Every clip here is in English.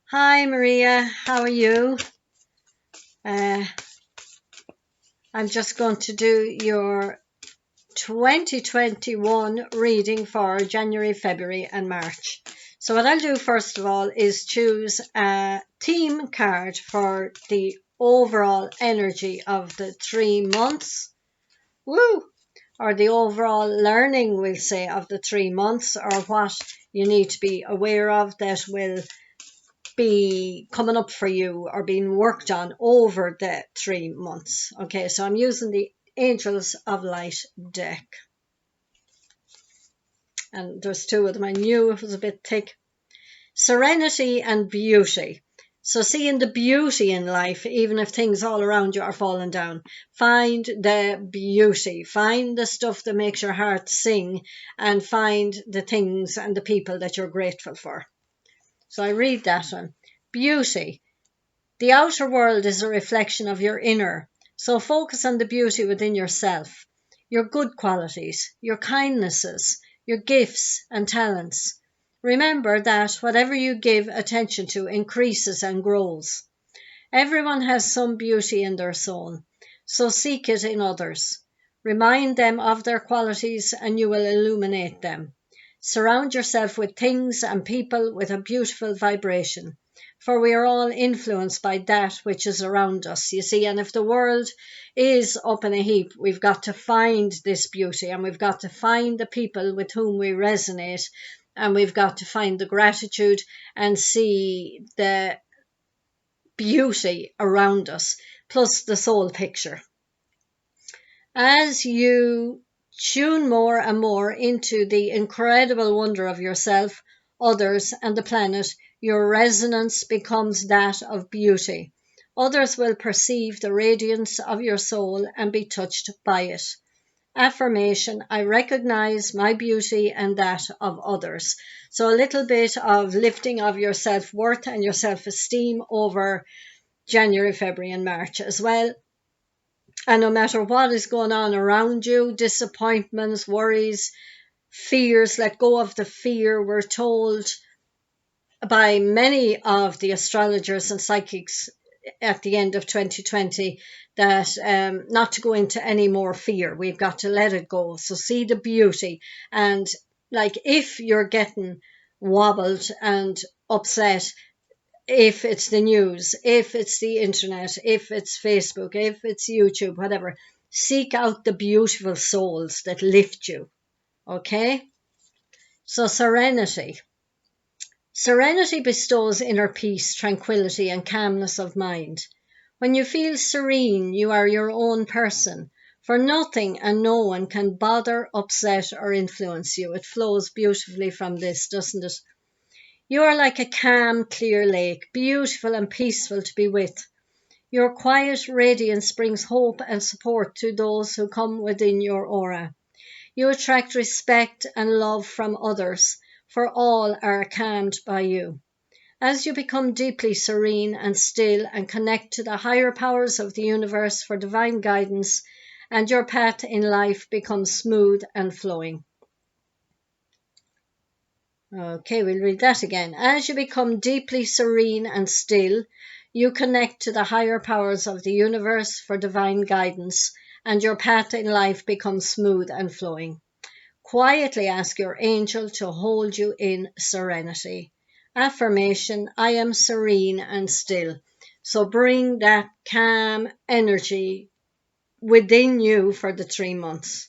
Hi Maria, how are you? Uh, I'm just going to do your 2021 reading for January, February and March. So what I'll do first of all is choose a theme card for the overall energy of the 3 months. Woo! Or the overall learning, we'll say, of the 3 months, or what you need to be aware of that will be coming up for you or being worked on over the 3 months. Okay, so I'm using the Angels of Light deck, and there's two of them. I knew it was a bit thick. Serenity and beauty. So seeing the beauty in life, even if things all around you are falling down, find the beauty, find the stuff that makes your heart sing, and find the things and the people that you're grateful for. So I read that one. Beauty. The outer world is a reflection of your inner, so focus on the beauty within yourself, your good qualities, your kindnesses, your gifts and talents. Remember that whatever you give attention to increases and grows. Everyone has some beauty in their soul, so seek it in others. Remind them of their qualities and you will illuminate them. Surround yourself with things and people with a beautiful vibration, for we are all influenced by that which is around us, you see. And if the world is up in a heap, we've got to find this beauty, and we've got to find the people with whom we resonate, and we've got to find the gratitude and see the beauty around us, plus the soul picture. As you tune more and more into the incredible wonder of yourself, others, and the planet, your resonance becomes that of beauty. Others will perceive the radiance of your soul and be touched by it. Affirmation: I recognize my beauty and that of others. So a little bit of lifting of your self-worth and your self-esteem over January, February, and March as well. And no matter what is going on around you, disappointments, worries, fears, let go of the fear. We're told by many of the astrologers and psychics at the end of 2020 that not to go into any more fear. We've got to let it go. So see the beauty. And like, if you're getting wobbled and upset, if it's the news, if it's the internet, if it's Facebook, if it's YouTube, whatever, seek out the beautiful souls that lift you. Okay? So serenity. Serenity bestows inner peace, tranquility, and calmness of mind. When you feel serene, you are your own person, for nothing and no one can bother, upset, or influence you. It flows beautifully from this, doesn't it? You are like a calm, clear lake, beautiful and peaceful to be with. Your quiet radiance brings hope and support to those who come within your aura. You attract respect and love from others, for all are calmed by you. As you become deeply serene and still and connect to the higher powers of the universe for divine guidance, and your path in life becomes smooth and flowing. Okay, we'll read that again. As you become deeply serene and still, you connect to the higher powers of the universe for divine guidance, and your path in life becomes smooth and flowing. Quietly ask your angel to hold you in serenity. Affirmation: I am serene and still. So bring that calm energy within you for the 3 months.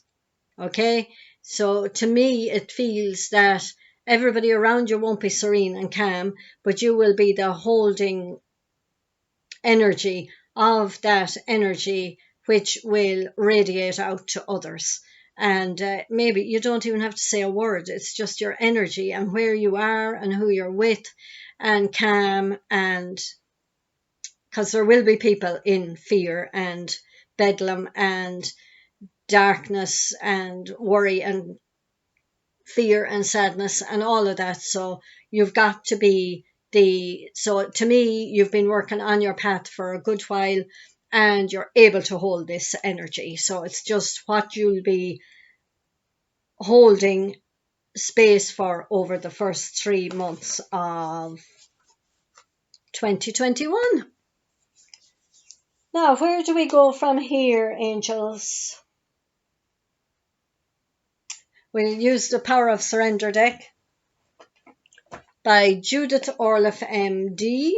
Okay? So to me, it feels that everybody around you won't be serene and calm, but you will be the holding energy of that energy, which will radiate out to others. And maybe you don't even have to say a word. It's just your energy and where you are and who you're with, and calm. And because there will be people in fear and bedlam and darkness and worry and fear and sadness and all of that. So you've got to be so to me, you've been working on your path for a good while and you're able to hold this energy. So it's just what you'll be holding space for over the first 3 months of 2021. Now, where do we go from here, angels? We'll use the Power of Surrender deck by Judith Orloff, MD,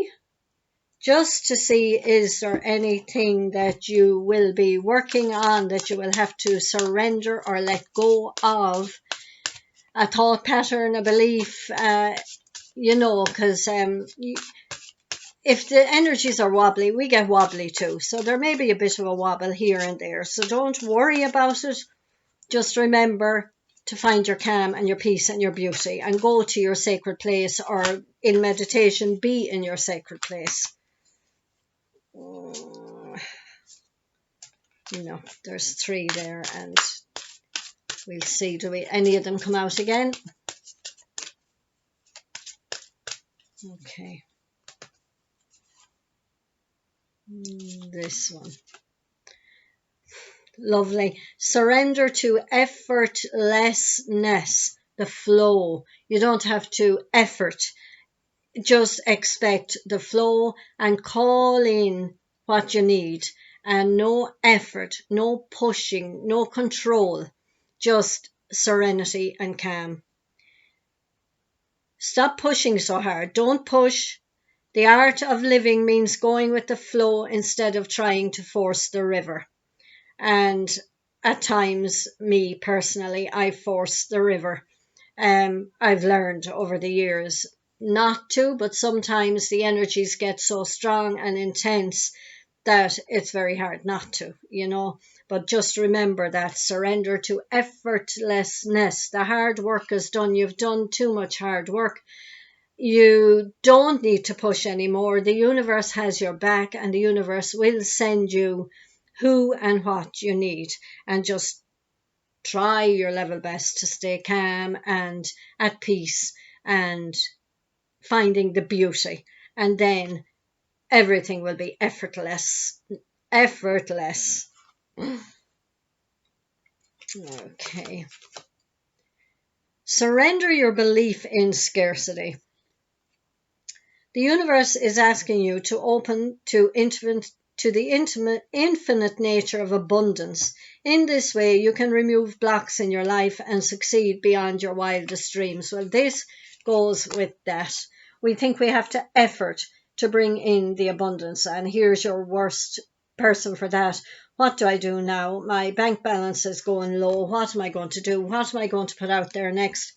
just to see, is there anything that you will be working on that you will have to surrender or let go of? A thought pattern, a belief, because if the energies are wobbly, we get wobbly too. So there may be a bit of a wobble here and there. So don't worry about it. Just remember to find your calm and your peace and your beauty, and go to your sacred place, or in meditation, be in your sacred place. There's 3 there, and we'll see, do any of them come out again? Okay. This one. Lovely. Surrender to effortlessness, the flow. You don't have to effort. Just expect the flow and call in what you need. And no effort, no pushing, no control. Just serenity and calm. Stop pushing so hard. Don't push. The art of living means going with the flow instead of trying to force the river. And at times, me personally, I force the river. I've learned over the years not to, but sometimes the energies get so strong and intense that it's very hard not to, But just remember that surrender to effortlessness. The hard work is done. You've done too much hard work. You don't need to push anymore. The universe has your back, and the universe will send you who and what you need. And just try your level best to stay calm and at peace and finding the beauty. And then everything will be effortless. Effortless. Okay. Surrender your belief in scarcity. The universe is asking you to open to the infinite nature of abundance. In this way, you can remove blocks in your life and succeed beyond your wildest dreams. Well, this goes with that. We think we have to effort to bring in the abundance, and here's your worst person for that. What do I do now? My bank balance is going low. What am I going to do? What am I going to put out there next?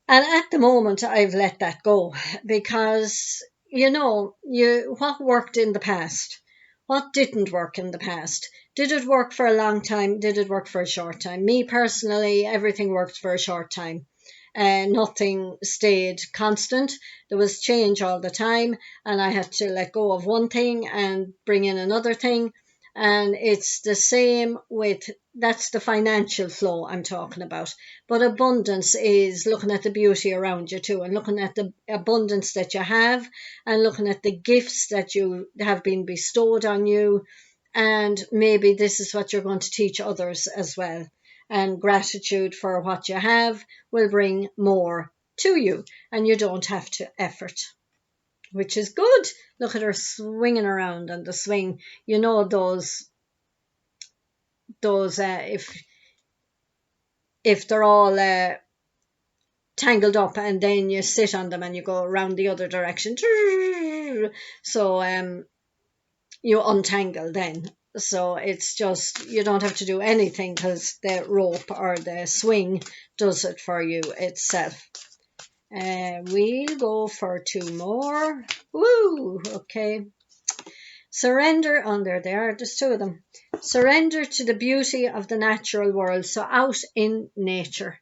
And at the moment, I've let that go, because, what worked in the past? What didn't work in the past? Did it work for a long time? Did it work for a short time? Me personally, everything worked for a short time. Nothing stayed constant. There was change all the time, and I had to let go of one thing and bring in another thing. And it's the same that's the financial flow I'm talking about. But abundance is looking at the beauty around you too, and looking at the abundance that you have, and looking at the gifts that you have been bestowed on you. And maybe this is what you're going to teach others as well. And gratitude for what you have will bring more to you, and you don't have to effort, which is good. Look at her swinging around on the swing. Those if they're all tangled up, and then you sit on them and you go around the other direction. So you untangle then. So it's just, you don't have to do anything, because the rope or the swing does it for you itself. We'll go for 2 more. Woo! Okay. Surrender, there they are, there's 2 of them. Surrender to the beauty of the natural world. So out in nature.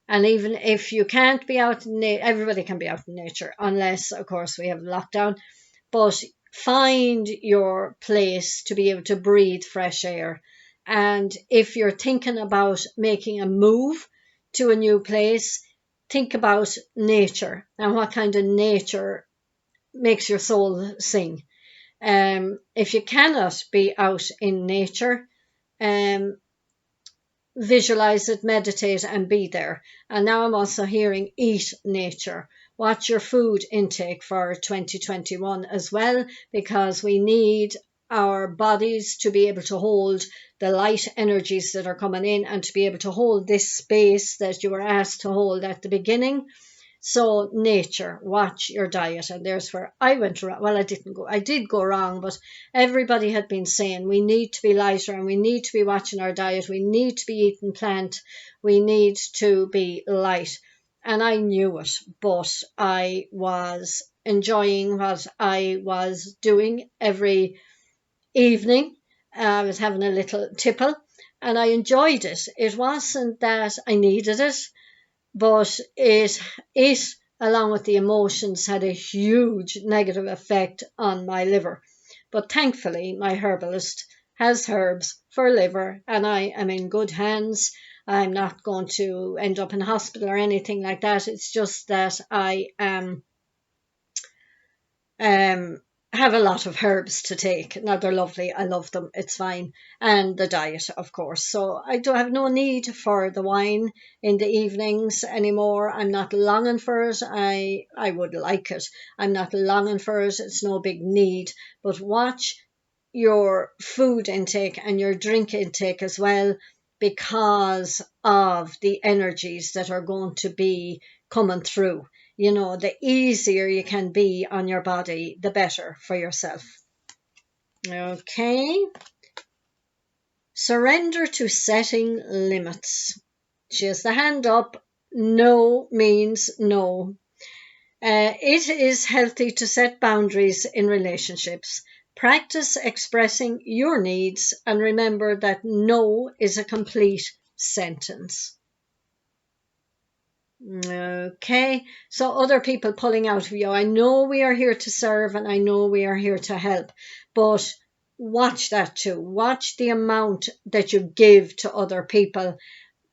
And even if you can't be out in nature, everybody can be out in nature, unless, of course, we have lockdown. But find your place to be able to breathe fresh air. And if you're thinking about making a move to a new place, think about nature and what kind of nature makes your soul sing. If you cannot be out in nature, visualize it, meditate, and be there. And now I'm also hearing eat nature. watch your food intake for 2021 as well, because we need our bodies to be able to hold the light energies that are coming in and to be able to hold this space that you were asked to hold at the beginning. So nature, watch your diet. And there's where I went wrong. Well, I did go wrong, but everybody had been saying we need to be lighter and we need to be watching our diet. We need to be eating plant. We need to be light. And I knew it, but I was enjoying what I was doing every evening. I was having a little tipple and I enjoyed it. It wasn't that I needed it, but it along with the emotions had a huge negative effect on my liver. But thankfully my herbalist has herbs for liver and I am in good hands. I'm not going to end up in hospital or anything like that. It's just that I am have a lot of herbs to take. Now they're lovely. I love them. It's fine. And the diet, of course. So I do have no need for the wine in the evenings anymore. I'm not longing for it. I would like it. I'm not longing for it. It's no big need. But watch your food intake and your drink intake as well, because of the energies that are going to be coming through. You know, the easier you can be on your body, the better for yourself. Okay. Surrender to setting limits. She has the hand up. No means no. It is healthy to set boundaries in relationships. Practice expressing your needs and remember that no is a complete sentence. Okay, so other people pulling out of you. I know we are here to serve and I know we are here to help, but watch that too. Watch the amount that you give to other people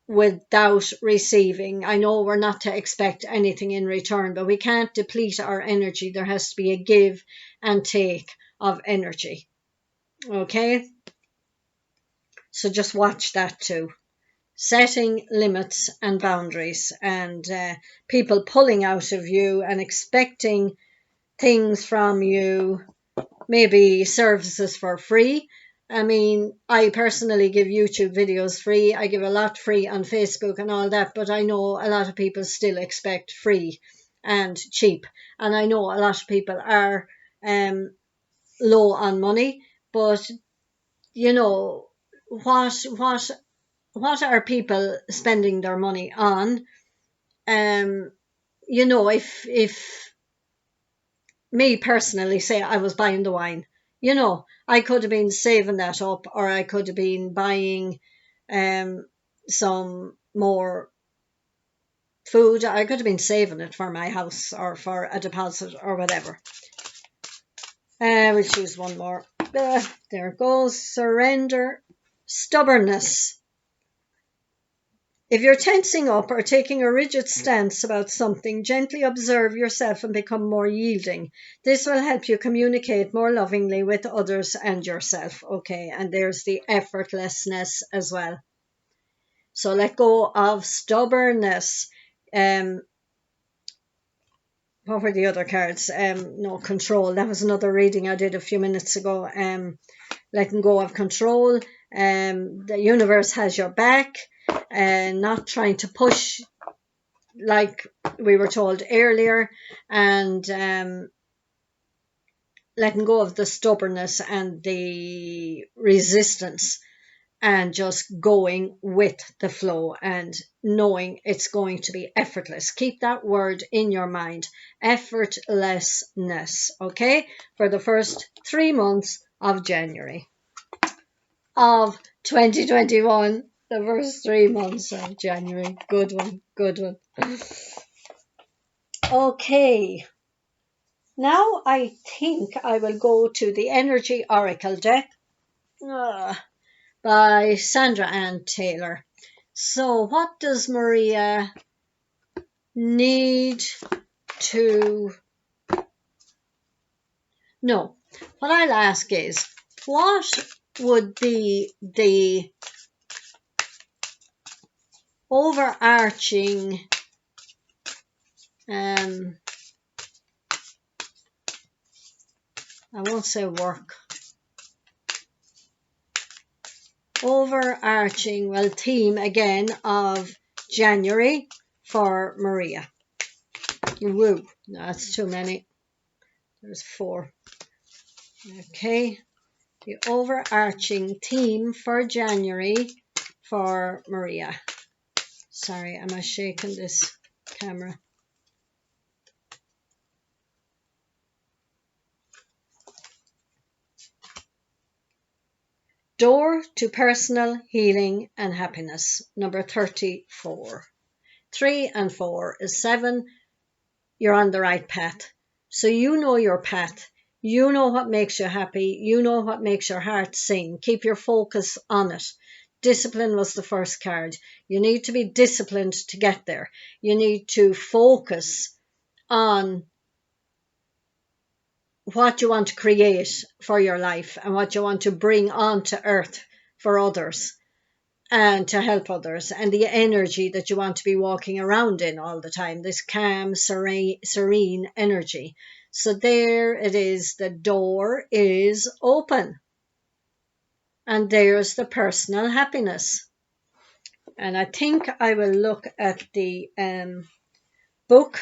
without receiving. I know we're not to expect anything in return, but we can't deplete our energy. There has to be a give and take of energy. Okay, so just watch that too. Setting limits and boundaries, and people pulling out of you and expecting things from you, maybe services for free. I mean, I personally give YouTube videos free. I give a lot free on Facebook and all that, but I know a lot of people still expect free and cheap. And I know a lot of people are low on money, but you know, what are people spending their money on? You know, if me personally say I was buying the wine, you know, I could have been saving that up, or I could have been buying some more food. I could have been saving it for my house or for a deposit or whatever. We'll choose one more. There it goes. Surrender. Stubbornness. If you're tensing up or taking a rigid stance about something, gently observe yourself and become more yielding. This will help you communicate more lovingly with others and yourself. Okay, and there's the effortlessness as well. So let go of stubbornness. What were the other cards? No, control. That was another reading I did a few minutes ago. Letting go of control. The universe has your back. And not trying to push like we were told earlier, and letting go of the stubbornness and the resistance and just going with the flow and knowing it's going to be effortless. Keep that word in your mind, effortlessness, okay, for the first 3 months of January of 2021. The first 3 months of January. Good one, good one. Okay. Now I think I will go to the Energy Oracle deck by Sandra Ann Taylor. So what does Maria need to know? What I'll ask is, what would be the overarching I won't say work. Overarching, well, theme again of January for Maria. Woo, that's too many. There's 4. Okay, the overarching theme for January for Maria. Sorry, am I shaking this camera? Door to personal healing and happiness, number 34. 3 and 4 is 7. You're on the right path. So you know your path. You know what makes you happy. You know what makes your heart sing. Keep your focus on it. Discipline was the first card. You need to be disciplined to get there. You need to focus on what you want to create for your life and what you want to bring onto earth for others and to help others, and the energy that you want to be walking around in all the time, this calm, serene energy. So there it is, the door is open, and there's the personal happiness. And I think I will look at the book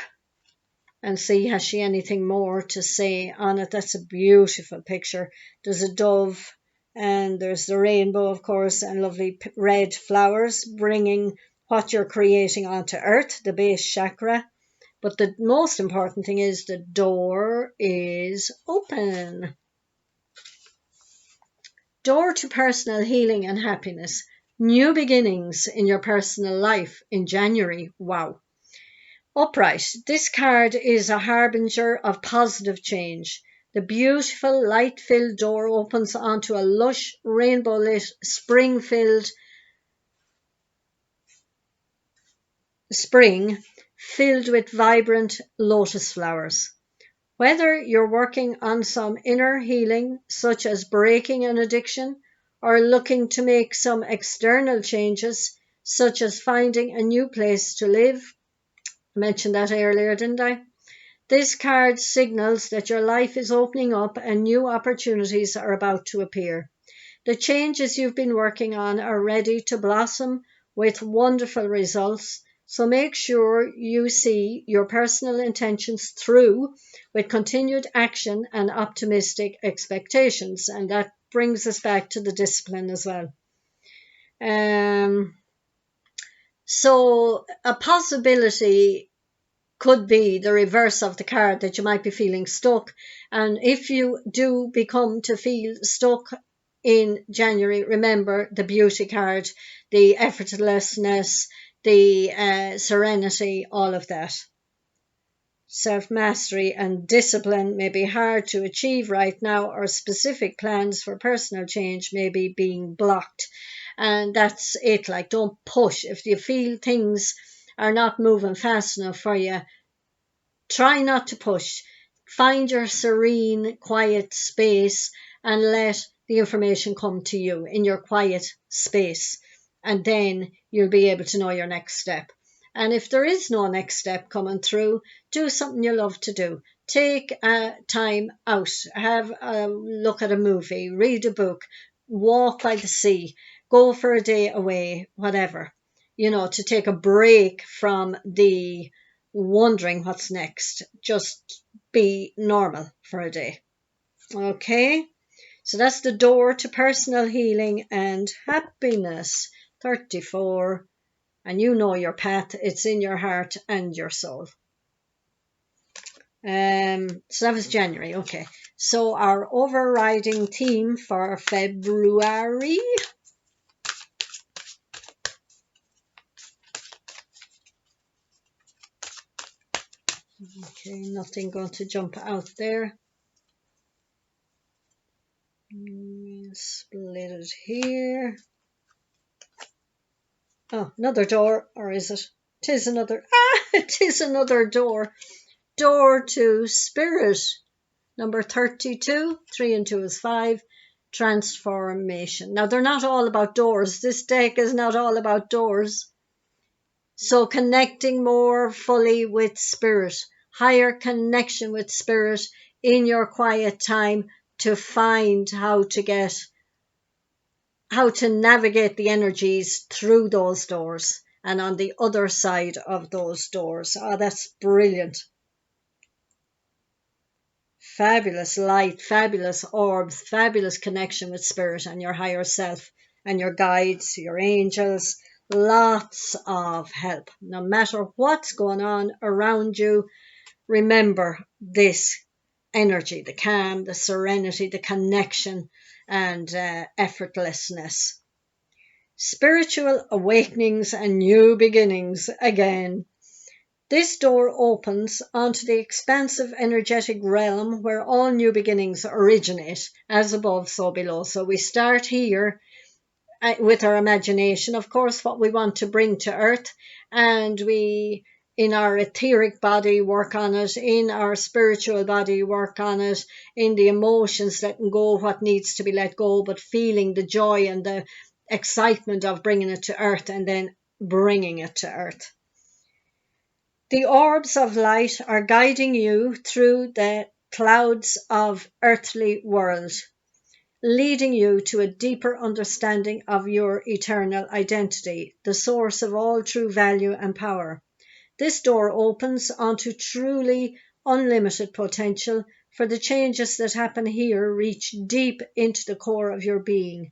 and see, has she anything more to say on it. That's a beautiful picture. There's a dove and there's the rainbow, of course, and lovely red flowers bringing what you're creating onto earth, the base chakra. But the most important thing is the door is open. Door to personal healing and happiness. New beginnings in your personal life in January. Wow. Upright. This card is a harbinger of positive change. The beautiful light-filled door opens onto a lush, rainbow-lit, spring filled with vibrant lotus flowers. Whether you're working on some inner healing, such as breaking an addiction, or looking to make some external changes, such as finding a new place to live, I mentioned that earlier, didn't I? This card signals that your life is opening up and new opportunities are about to appear. The changes you've been working on are ready to blossom with wonderful results, so make sure you see your personal intentions through with continued action and optimistic expectations. And that brings us back to the discipline as well. So a possibility could be the reverse of the card, that you might be feeling stuck. And if you do become to feel stuck in January, remember the beauty card, the effortlessness, the serenity, all of that. Self-mastery and discipline may be hard to achieve right now, or specific plans for personal change may be being blocked. And that's it. Like, don't push. If you feel things are not moving fast enough for you, try not to push. Find your serene, quiet space and let the information come to you in your quiet space. And then you'll be able to know your next step. And if there is no next step coming through, do something you love to do. Take time out. Have a look at a movie, read a book, walk by the sea, go for a day away, whatever. You know, to take a break from the wondering what's next. Just be normal for a day. Okay, so that's the door to personal healing and happiness. 34. And you know your path. It's in your heart and your soul. So that was January. Okay, so our overriding theme for February. Okay, nothing going to jump out there. Split it here. Oh, another door, or is it? Tis another. It is another door. Door to spirit. Number 32. 3 and 2 is 5. Transformation. Now, they're not all about doors. This deck is not all about doors. So connecting more fully with spirit, higher connection with spirit in your quiet time to find how to navigate the energies through those doors and on the other side of those doors. Oh, that's brilliant. Fabulous light, fabulous orbs, fabulous connection with spirit and your higher self and your guides, your angels. Lots of help. No matter what's going on around you, remember this energy, the calm, the serenity, the connection, and effortlessness. Spiritual awakenings and new beginnings again. This door opens onto the expansive energetic realm where all new beginnings originate, as above, so below. So we start here with our imagination, of course, what we want to bring to earth, and we, in our etheric body, work on it, in our spiritual body, work on it, in the emotions, letting go what needs to be let go, but feeling the joy and the excitement of bringing it to earth and then bringing it to earth. The orbs of light are guiding you through the clouds of earthly world, leading you to a deeper understanding of your eternal identity, the source of all true value and power. This door opens onto truly unlimited potential, for the changes that happen here reach deep into the core of your being.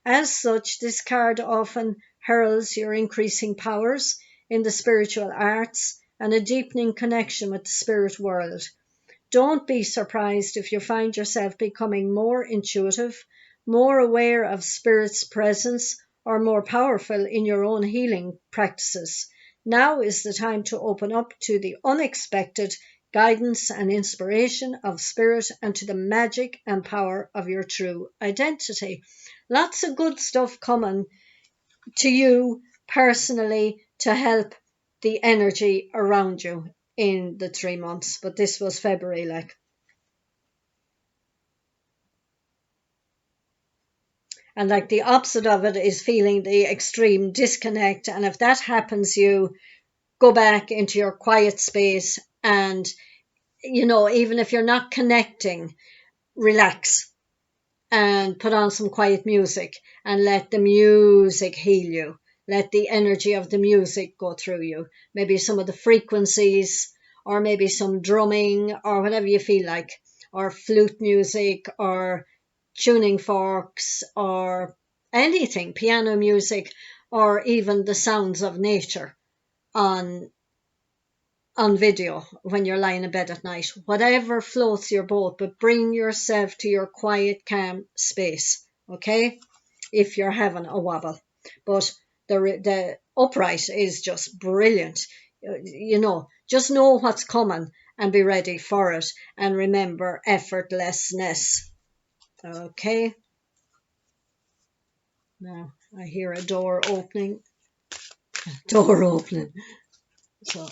As such, this card often heralds your increasing powers in the spiritual arts and a deepening connection with the spirit world. Don't be surprised if you find yourself becoming more intuitive, more aware of spirit's presence, or more powerful in your own healing practices. Now is the time to open up to the unexpected guidance and inspiration of spirit and to the magic and power of your true identity. Lots of good stuff coming to you personally to help the energy around you in the 3 months. But this was February, like. And like the opposite of it is feeling the extreme disconnect. And if that happens, you go back into your quiet space and, even if you're not connecting, relax and put on some quiet music and let the music heal you. Let the energy of the music go through you. Maybe some of the frequencies, or maybe some drumming, or whatever you feel like, or flute music, or tuning forks, or anything, piano music, or even the sounds of nature on video when you're lying in bed at night. Whatever floats your boat, but bring yourself to your quiet, calm space, okay? If you're having a wobble. But the upright is just brilliant. Just know what's coming and be ready for it. And remember effortlessness. Okay? Now I hear a door opening. Door opening. So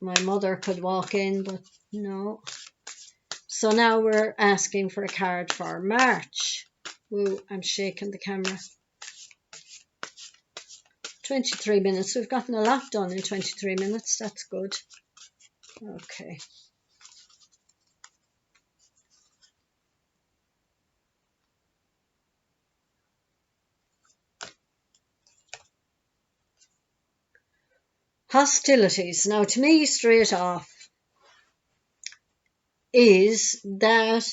my mother could walk in, but no. So now we're asking for a card for March. Ooh, I'm shaking the camera. 23 minutes. We've gotten a lot done in 23 minutes. That's good. Okay. Hostilities. Now, to me, straight off, is that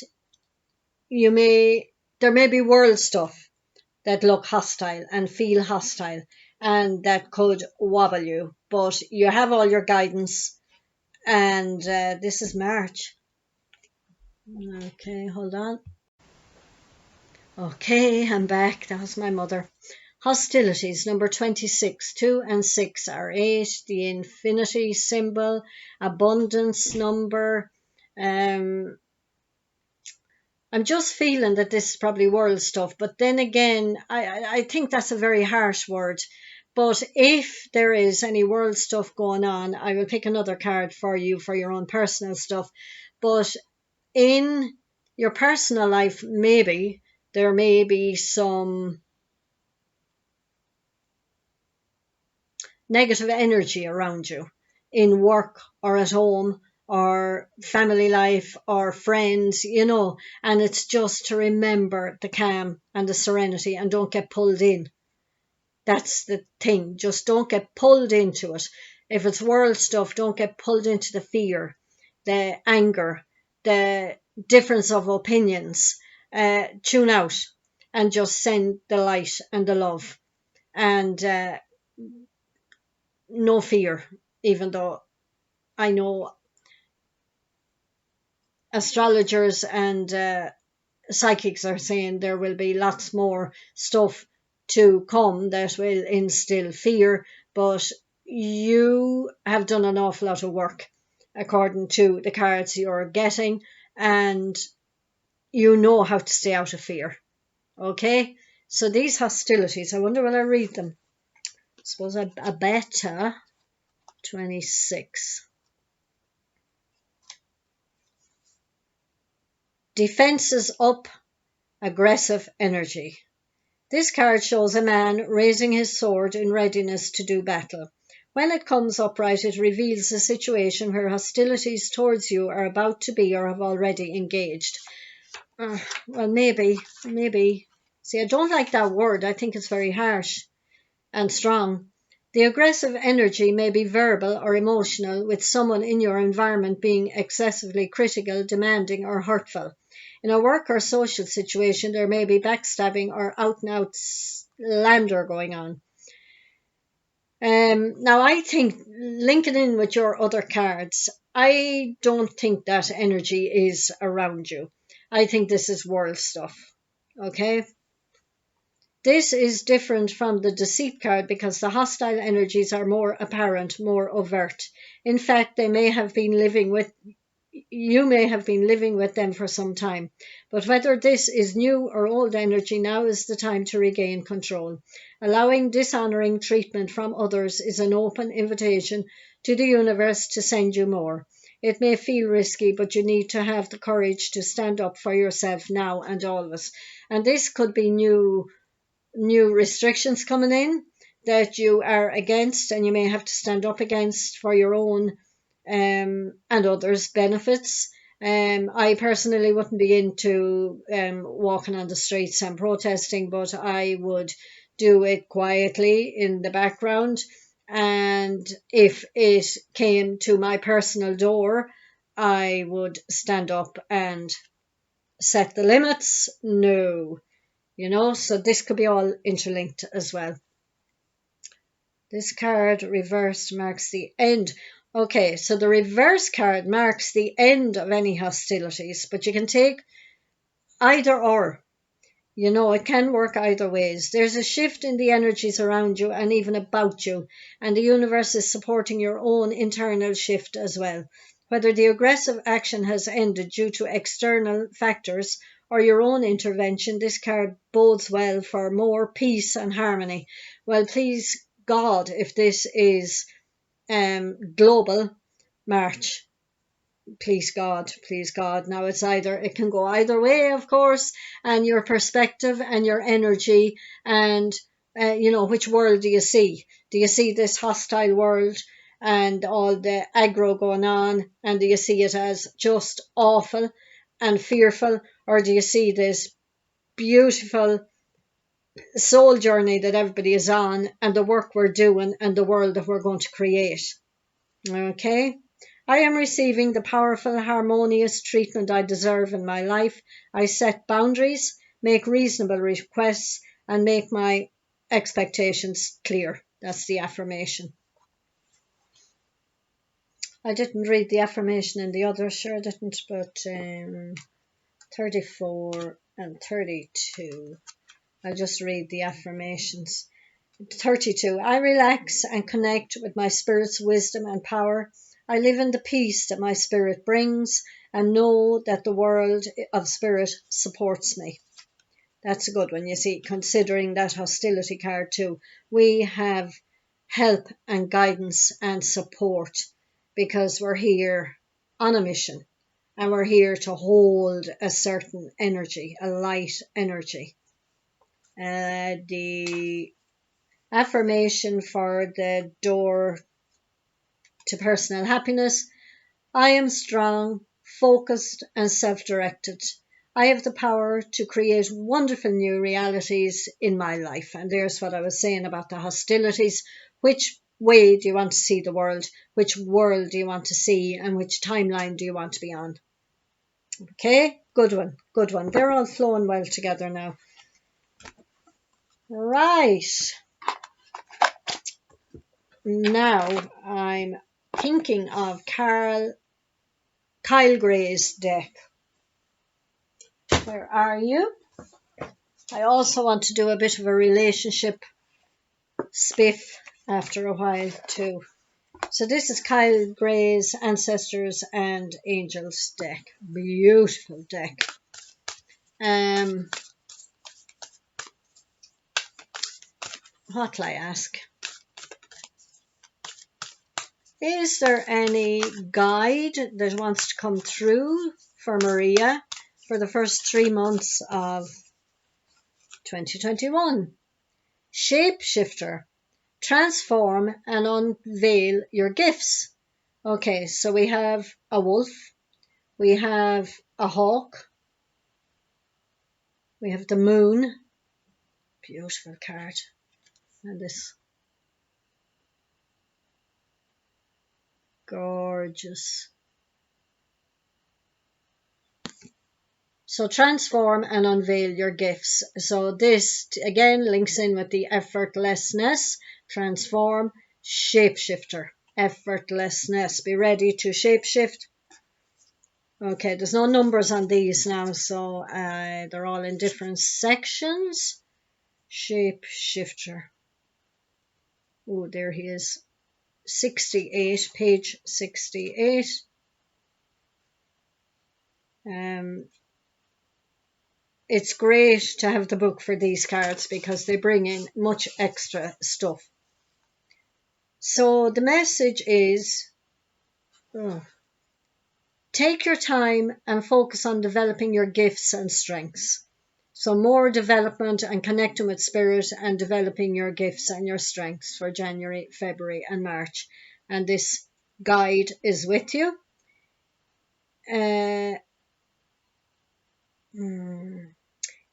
there may be world stuff that look hostile and feel hostile and that could wobble you, but you have all your guidance, and this is March. Okay, hold on. Okay, I'm back. That was my mother. Hostilities, number 26. 2 and 6 are 8. The infinity symbol, abundance number. I'm just feeling that this is probably world stuff, but then again, I think that's a very harsh word. But if there is any world stuff going on, I will pick another card for you for your own personal stuff. But in your personal life, maybe there may be some negative energy around you in work or at home or family life or friends, and it's just to remember the calm and the serenity and don't get pulled in. That's the thing. Just don't get pulled into it. If it's world stuff, don't get pulled into the fear, the anger, the difference of opinions. Tune out and just send the light and the love and no fear, even though I know astrologers and psychics are saying there will be lots more stuff to come that will instill fear, but you have done an awful lot of work according to the cards you're getting, and you know how to stay out of fear. Okay, so these hostilities, I wonder will I read them. I suppose I better. 26. Defenses up, aggressive energy. This card shows a man raising his sword in readiness to do battle. When it comes upright, it reveals a situation where hostilities towards you are about to be or have already engaged. Well, maybe. See, I don't like that word. I think it's very harsh and strong. The aggressive energy may be verbal or emotional, with someone in your environment being excessively critical, demanding, or hurtful. In a work or social situation, there may be backstabbing or out and out slander going on. Now, I think linking in with your other cards, I don't think that energy is around you. I think this is world stuff. Okay? This is different from the deceit card because the hostile energies are more apparent, more overt. In fact, you may have been living with them for some time. But whether this is new or old energy, now is the time to regain control. Allowing dishonoring treatment from others is an open invitation to the universe to send you more. It may feel risky, but you need to have the courage to stand up for yourself now and always. And this could be new restrictions coming in that you are against and you may have to stand up against for your own and others' benefits. I personally wouldn't be into walking on the streets and protesting, but I would do it quietly in the background. And if it came to my personal door, I would stand up and set the limits. No, so this could be all interlinked as well. This card reversed marks the end. Okay, so the reverse card marks the end of any hostilities, but you can take either or. It can work either ways. There's a shift in the energies around you and even about you, and the universe is supporting your own internal shift as well. Whether the aggressive action has ended due to external factors or your own intervention, this card bodes well for more peace and harmony. Well, please God, if this is global March, please God. Now it can go either way, of course, and your perspective and your energy and which world do you see? Do you see this hostile world and all the aggro going on, and do you see it as just awful and fearful, or do you see this beautiful soul journey that everybody is on and the work we're doing and the world that we're going to create? Okay. I am receiving the powerful, harmonious treatment I deserve in my life. I set boundaries, make reasonable requests, and make my expectations clear. That's the affirmation. I didn't read the affirmation in the other, sure I didn't, but 34 and 32. I'll just read the affirmations. 32. I relax and connect with my spirit's wisdom and power. I live in the peace that my spirit brings and know that the world of spirit supports me. That's a good one, you see, considering that hostility card too. We have help and guidance and support because we're here on a mission and we're here to hold a certain energy, a light energy. The affirmation for the door to personal happiness. I am strong, focused, and self-directed. I have the power to create wonderful new realities in my life. And there's what I was saying about the hostilities. Which way do you want to see the world? Which world do you want to see? And which timeline do you want to be on? Okay, good one, good one. They're all flowing well together now. Right. Now I'm thinking of Kyle Gray's deck. Where are you? I also want to do a bit of a relationship spiff after a while too. So this is Kyle Gray's Ancestors and Angels deck. Beautiful deck. What'll I ask? Is there any guide that wants to come through for Maria for the first 3 months of 2021? Shapeshifter. Transform and unveil your gifts. Okay, so we have a wolf, we have a hawk, we have the moon. Beautiful card. And this gorgeous. So transform and unveil your gifts. So this again links in with the effortlessness. Transform, shapeshifter, effortlessness. Be ready to shapeshift. Okay, there's no numbers on these now, so they're all in different sections. Shapeshifter. Oh, there he is. 68, page 68. It's great to have the book for these cards because they bring in much extra stuff. So the message is, take your time and focus on developing your gifts and strengths. So more development and connecting with spirit and developing your gifts and your strengths for January, February and March. And this guide is with you. In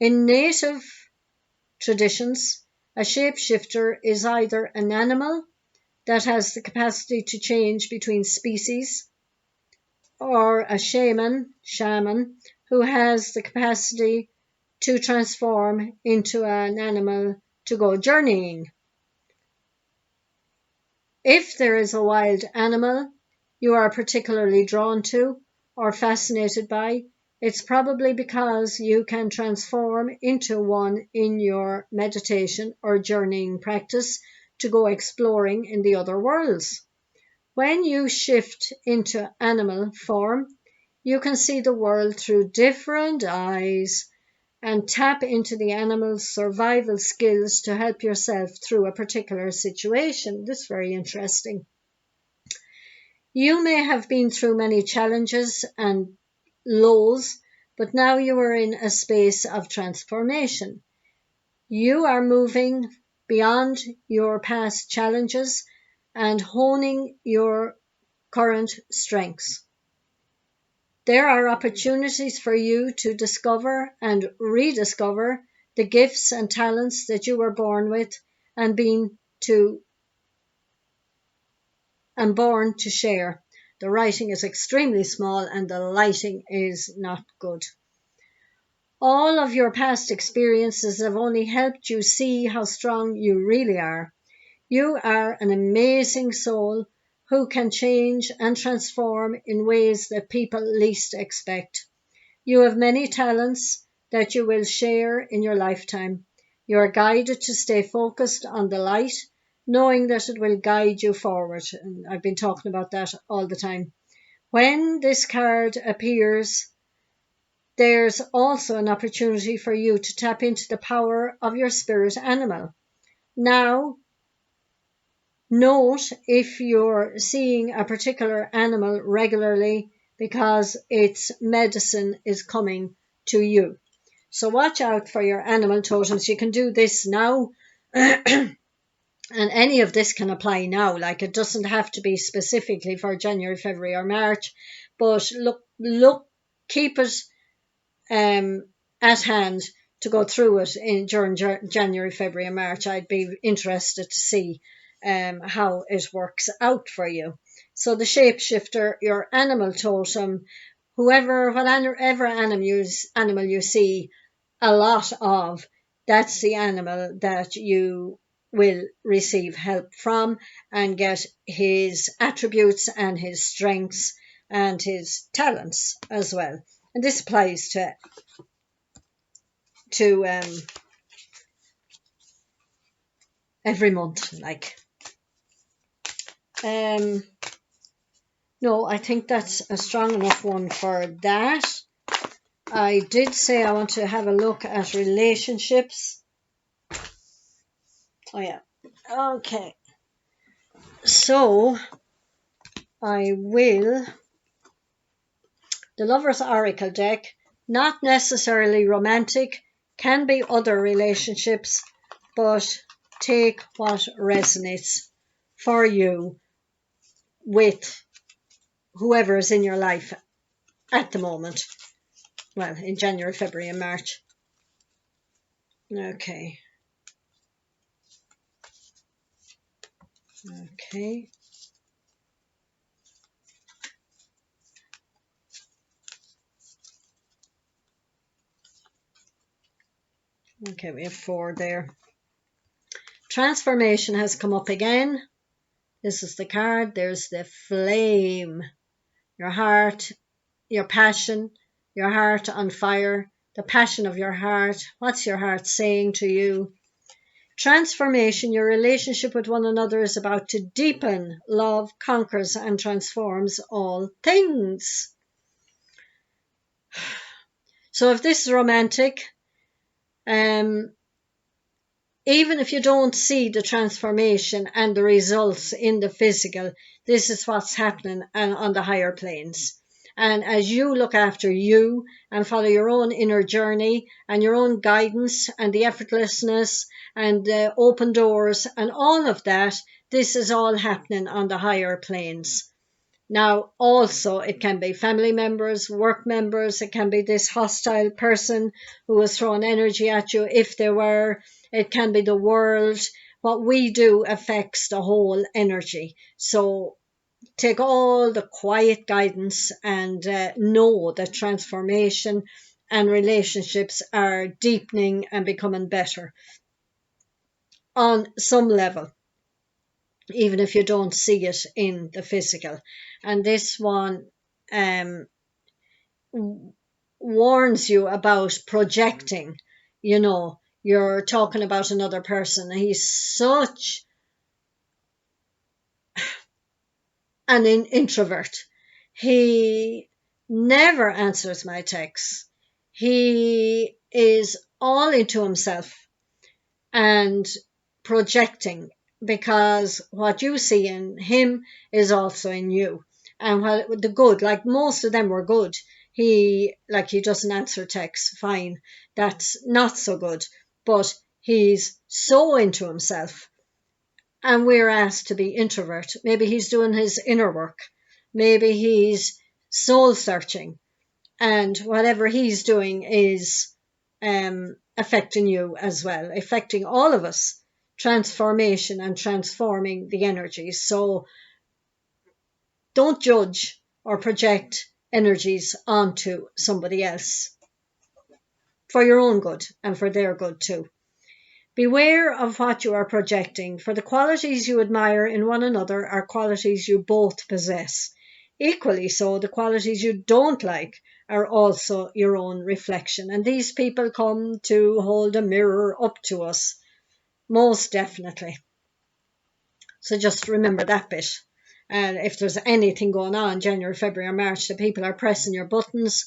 native traditions, a shapeshifter is either an animal that has the capacity to change between species, or a shaman who has the capacity to transform into an animal to go journeying. If there is a wild animal you are particularly drawn to or fascinated by, it's probably because you can transform into one in your meditation or journeying practice to go exploring in the other worlds. When you shift into animal form, you can see the world through different eyes and tap into the animal's survival skills to help yourself through a particular situation. This is very interesting. You may have been through many challenges and lows, but now you are in a space of transformation. You are moving beyond your past challenges and honing your current strengths. There are opportunities for you to discover and rediscover the gifts and talents that you were born with and born to share. The writing is extremely small and the lighting is not good. All of your past experiences have only helped you see how strong you really are. You are an amazing soul who can change and transform in ways that people least expect. You have many talents that you will share in your lifetime. You are guided to stay focused on the light, knowing that it will guide you forward. And I've been talking about that all the time. When this card appears, there's also an opportunity for you to tap into the power of your spirit animal. Now, note if you're seeing a particular animal regularly because its medicine is coming to you. So watch out for your animal totems. You can do this now And any of this can apply now. Like, it doesn't have to be specifically for January, February, or March, but keep it at hand to go through it during January, February, and March. I'd be interested to see how it works out for you. So the shapeshifter, your animal totem, whatever animal you see a lot of, that's the animal that you will receive help from and get his attributes and his strengths and his talents as well. And this applies to every month. Like, no, I think that's a strong enough one for that. I did say I want to have a look at relationships. Oh yeah. Okay. So I will. The Lover's Oracle deck, not necessarily romantic, can be other relationships, but take what resonates for you with whoever is in your life at the moment. Well, in January, February, and March. Okay. Okay. Okay, we have 4 there. Transformation has come up again. This is the card. There's the flame. Your heart, your passion, your heart on fire, the passion of your heart. What's your heart saying to you? Transformation, your relationship with one another is about to deepen. Love conquers and transforms all things. So if this is romantic, even if you don't see the transformation and the results in the physical, this is what's happening on the higher planes. And as you look after you and follow your own inner journey and your own guidance and the effortlessness and the open doors and all of that, this is all happening on the higher planes. Now, also, it can be family members, work members, it can be this hostile person who was throwing energy at you, if there were, it can be the world. What we do affects the whole energy. So take all the quiet guidance and know that transformation and relationships are deepening and becoming better on some level, even if you don't see it in the physical. And this one warns you about projecting. You're talking about another person. He's such an introvert. He never answers my texts. He is all into himself and projecting, because what you see in him is also in you. And what the good, like most of them were good. He doesn't answer texts, fine. That's not so good. But he's so into himself. And we're asked to be introvert. Maybe he's doing his inner work. Maybe he's soul searching. And whatever he's doing is affecting you as well, affecting all of us. Transformation and transforming the energies. So don't judge or project energies onto somebody else, for your own good and for their good too. Beware of what you are projecting, for the qualities you admire in one another are qualities you both possess. Equally so, the qualities you don't like are also your own reflection. And these people come to hold a mirror up to us, most definitely. So just remember that bit. And if there's anything going on January, February, or March, the people are pressing your buttons,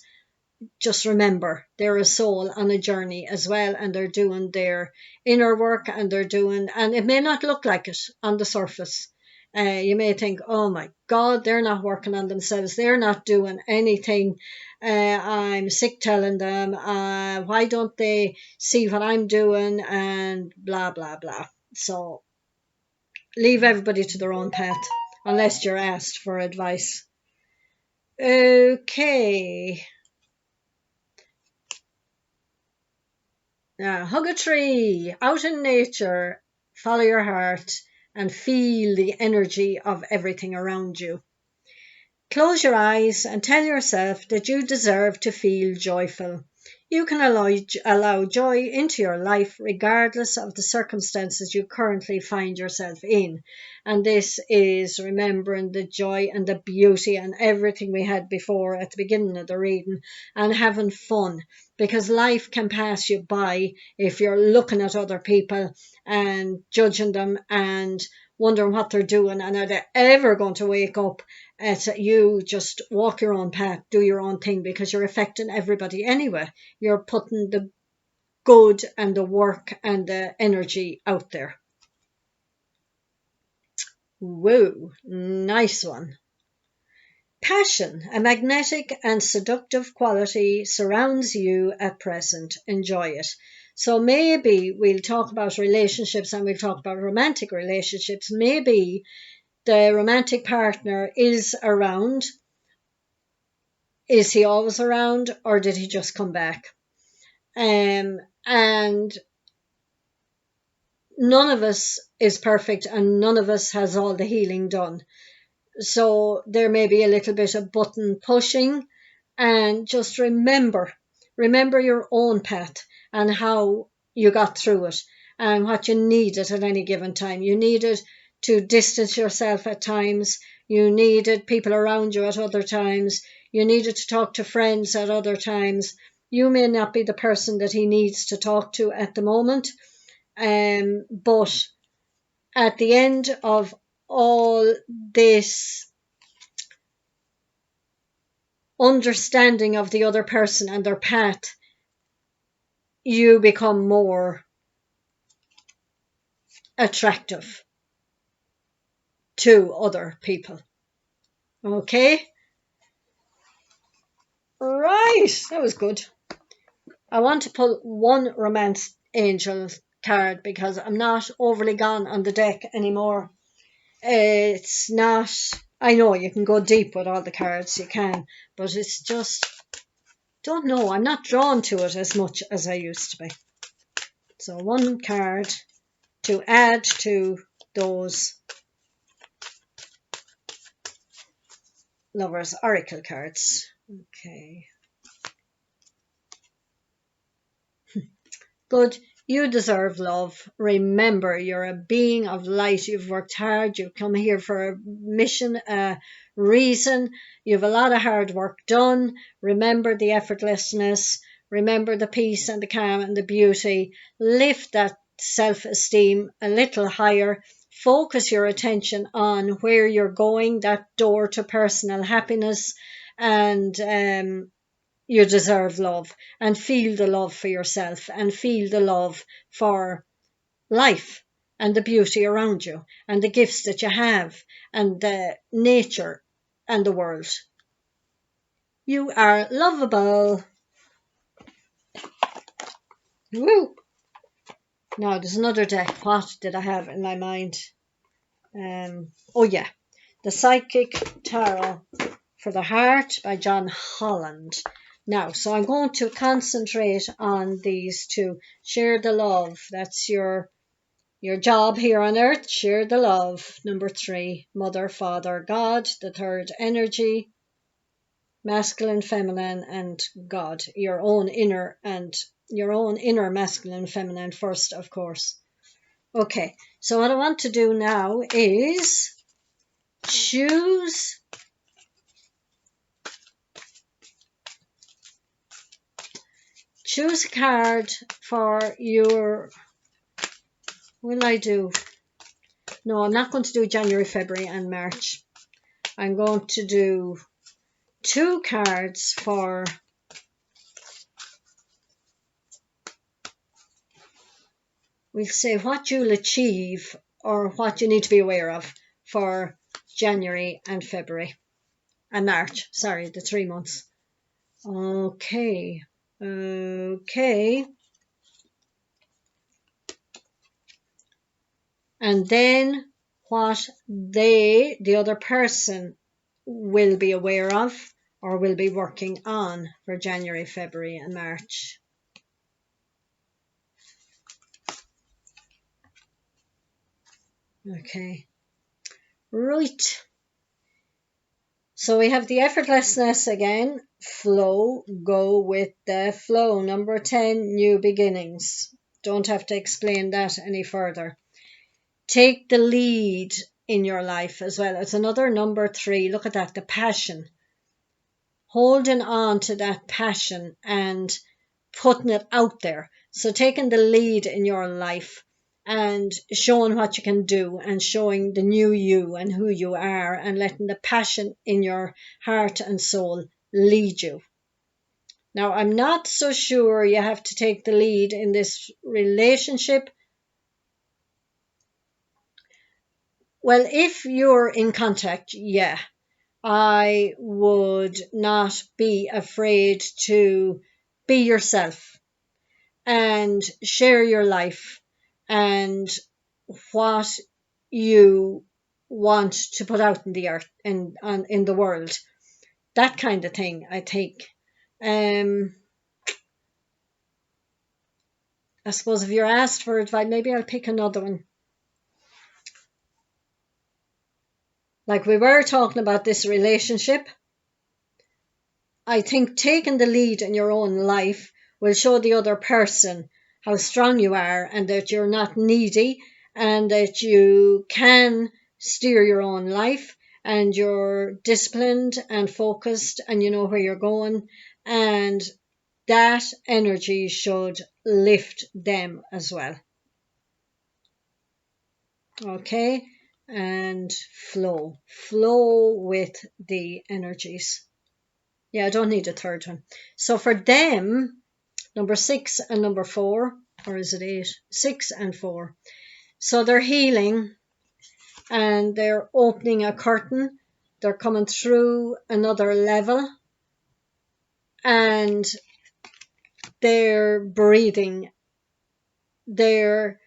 just remember they're a soul on a journey as well, and they're doing their inner work, and it may not look like it on the surface. You may think, oh my God, they're not working on themselves, they're not doing anything. I'm sick telling them, why don't they see what I'm doing, and blah blah blah. So leave everybody to their own path, unless you're asked for advice. Okay. Now, hug a tree, out in nature, follow your heart, and feel the energy of everything around you. Close your eyes and tell yourself that you deserve to feel joyful. You can allow joy into your life regardless of the circumstances you currently find yourself in. And this is remembering the joy and the beauty and everything we had before at the beginning of the reading, and having fun, because life can pass you by if you're looking at other people and judging them and wondering what they're doing and are they ever going to wake up. You just walk your own path, do your own thing, because you're affecting everybody anyway. You're putting the good and the work and the energy out there. Whoa, nice one. Passion, a magnetic and seductive quality, surrounds you at present. Enjoy it. So maybe we'll talk about relationships and we'll talk about romantic relationships. Maybe the romantic partner is around. Is he always around, or did he just come back? And none of us is perfect and none of us has all the healing done. So there may be a little bit of button pushing, and just remember your own path and how you got through it and what you needed at any given time. You needed to distance yourself at times. You needed people around you at other times. You needed to talk to friends at other times. You may not be the person that he needs to talk to at the moment, but at the end of all this understanding of the other person and their path, you become more attractive to other people. Okay? Right, that was good. I want to pull one romance angel card because I'm not overly gone on the deck anymore. It's not, I know you can go deep with all the cards, you can, but it's just, don't know, I'm not drawn to it as much as I used to be. So one card to add to those Lovers Oracle cards. Okay. Good. You deserve love. Remember, you're a being of light. You've worked hard. You've come here for a mission, a reason. You have a lot of hard work done. Remember the effortlessness. Remember the peace and the calm and the beauty. Lift that self-esteem a little higher. Focus your attention on where you're going, that door to personal happiness, and you deserve love, and feel the love for yourself and feel the love for life and the beauty around you and the gifts that you have and the nature and the world. You are lovable. Woo! Now there's another deck. What did I have in my mind? Oh yeah, the Psychic Tarot for the Heart by John Holland. Now, so I'm going to concentrate on these two. Share the love. That's your job here on earth. Share the love. Number 3, Mother, Father, God. The third, energy, masculine, feminine, and God. Your own inner masculine, feminine first, of course. Okay, so what I want to do now is choose a card for your, will I do, no, I'm not going to do January, February and March. I'm going to do 2 cards for we'll say what you'll achieve or what you need to be aware of for January and February and March. Sorry, the 3 months. Okay. And then what the other person, will be aware of or will be working on for January, February and March. Okay, right. So we have the effortlessness again, flow, go with the flow. Number 10, new beginnings. Don't have to explain that any further. Take the lead in your life as well. It's another number 3. Look at that, the passion. Holding on to that passion and putting it out there. So taking the lead in your life and showing what you can do and showing the new you and who you are and letting the passion in your heart and soul lead you. Now, I'm not so sure you have to take the lead in this relationship. Well, if you're in contact, yeah, I would not be afraid to be yourself and share your life and what you want to put out in the earth and in the world. That kind of thing, I think. I suppose if you're asked for advice, maybe I'll pick another one. Like we were talking about this relationship, I think taking the lead in your own life will show the other person how strong you are and that you're not needy and that you can steer your own life and you're disciplined and focused and you know where you're going, and that energy should lift them as well. Okay, and flow with the energies. Yeah, I don't need a third one. So for them, number 6 and number 4, or is it 8? 6 and 4. So they're healing and they're opening a curtain. They're coming through another level and they're breathing. They're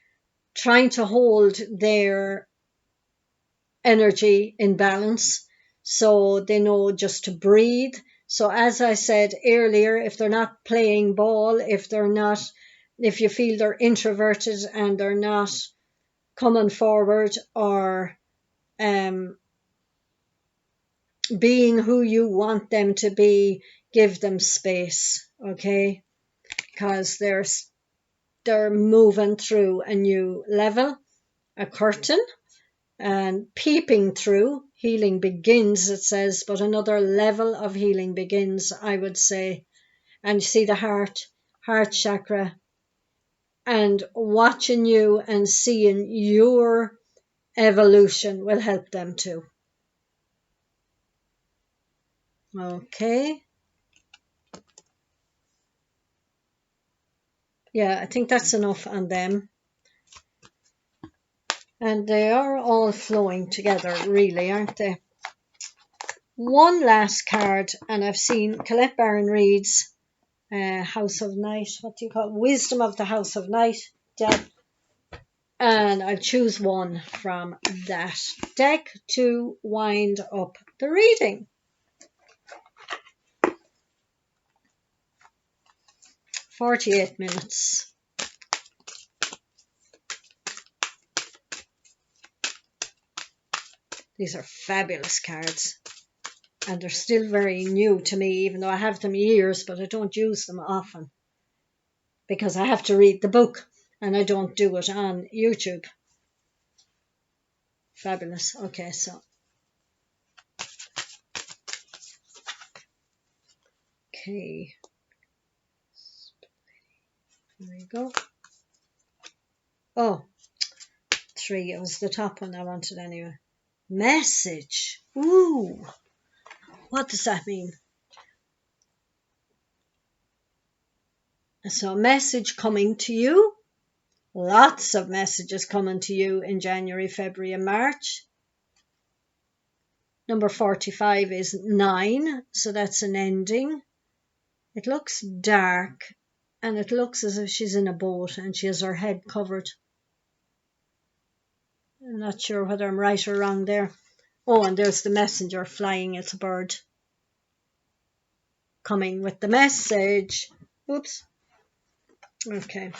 trying to hold their energy in balance so they know just to breathe. So as I said earlier, if they're not playing ball, if you feel they're introverted and they're not coming forward or being who you want them to be, give them space, okay? Because they're moving through a new level, a curtain, and peeping through. Healing begins, it says, but another level of healing begins, I would say. And you see the heart chakra, and watching you and seeing your evolution will help them too. Okay. Yeah, I think that's enough on them. And they are all flowing together, really, aren't they? One last card, and I've seen Colette Baron reads House of Night. What do you call it? Wisdom of the House of Night deck. And I'll choose one from that deck to wind up the reading. "48 minutes. These are fabulous cards. And they're still very new to me, even though I have them years, but I don't use them often. Because I have to read the book, and I don't do it on YouTube. Fabulous. Okay, so. Okay. There we go. Oh, 3. It was the top one I wanted anyway. Message. Ooh. What does that mean? So, message coming to you. Lots of messages coming to you in January, February, and March. Number 45 is 9, so that's an ending. It looks dark, and it looks as if she's in a boat and she has her head covered. I'm not sure whether I'm right or wrong there. Oh, and there's the messenger flying. It's a bird coming with the message. Oops. Okay.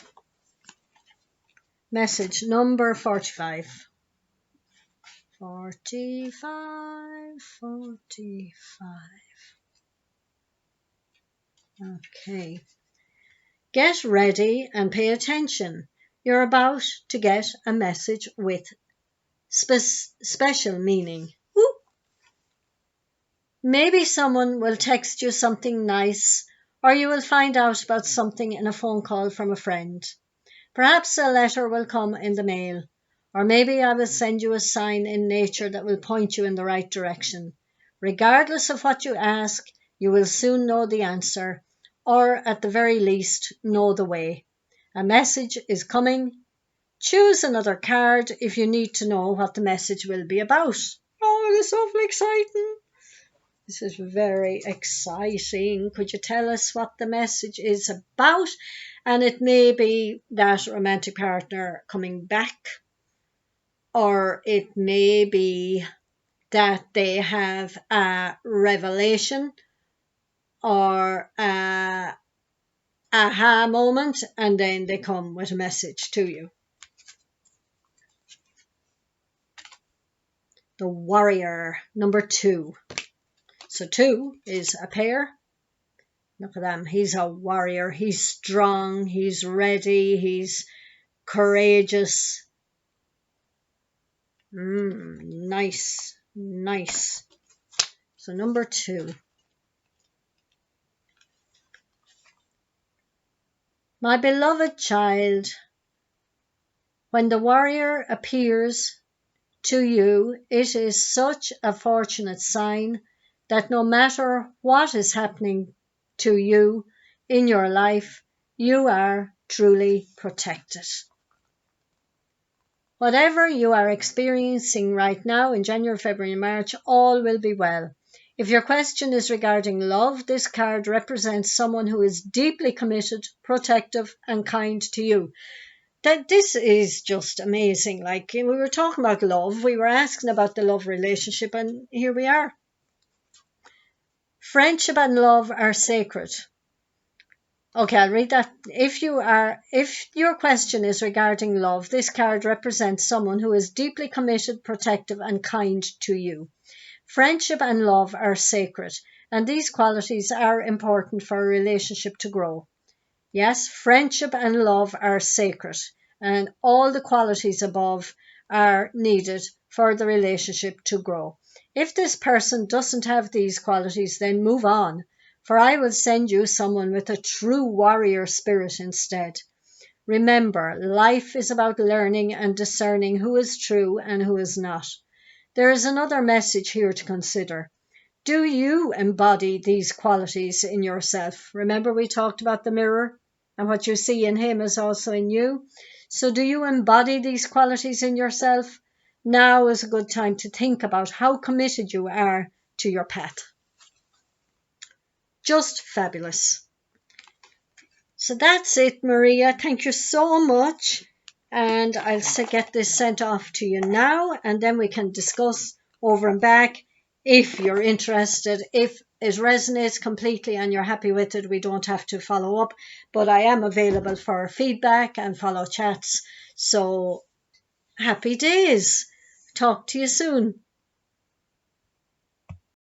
Message number 45. 45. Okay. Get ready and pay attention. You're about to get a message with special meaning. Woo! Maybe someone will text you something nice, or you will find out about something in a phone call from a friend. Perhaps a letter will come in the mail, or maybe I will send you a sign in nature that will point you in the right direction. Regardless of what you ask, you will soon know the answer, or at the very least, know the way. A message is coming. Choose another card if you need to know what the message will be about. Oh, it is awfully exciting. This is very exciting. Could you tell us what the message is about? And it may be that romantic partner coming back, or it may be that they have a revelation or a aha moment, and then they come with a message to you. The warrior, number 2. So 2 is a pair. Look at them. He's a warrior. He's strong. He's ready. He's courageous. Nice. Nice. So number 2. My beloved child, when the warrior appears to you, it is such a fortunate sign that no matter what is happening to you in your life, you are truly protected. Whatever you are experiencing right now in January, February, and March, all will be well. If your question is regarding love, this card represents someone who is deeply committed, protective, and kind to you. This is just amazing. Like, we were talking about love, we were asking about the love relationship, and here we are. Friendship and love are sacred. Okay, I'll read that. If your question is regarding love, this card represents someone who is deeply committed, protective, and kind to you. Friendship and love are sacred, and these qualities are important for a relationship to grow. Yes, friendship and love are sacred, and all the qualities above are needed for the relationship to grow. If this person doesn't have these qualities, then move on, for I will send you someone with a true warrior spirit instead. Remember, life is about learning and discerning who is true and who is not. There is another message here to consider. Do you embody these qualities in yourself? Remember, we talked about the mirror, and what you see in him is also in you. So do you embody these qualities in yourself? Now is a good time to think about how committed you are to your path. Just fabulous. So that's it, Maria. Thank you so much. And I'll get this sent off to you now, and then we can discuss over and back if you're interested. If it resonates completely and you're happy with it, we don't have to follow up, but I am available for feedback and follow chats. So happy days. Talk to you soon.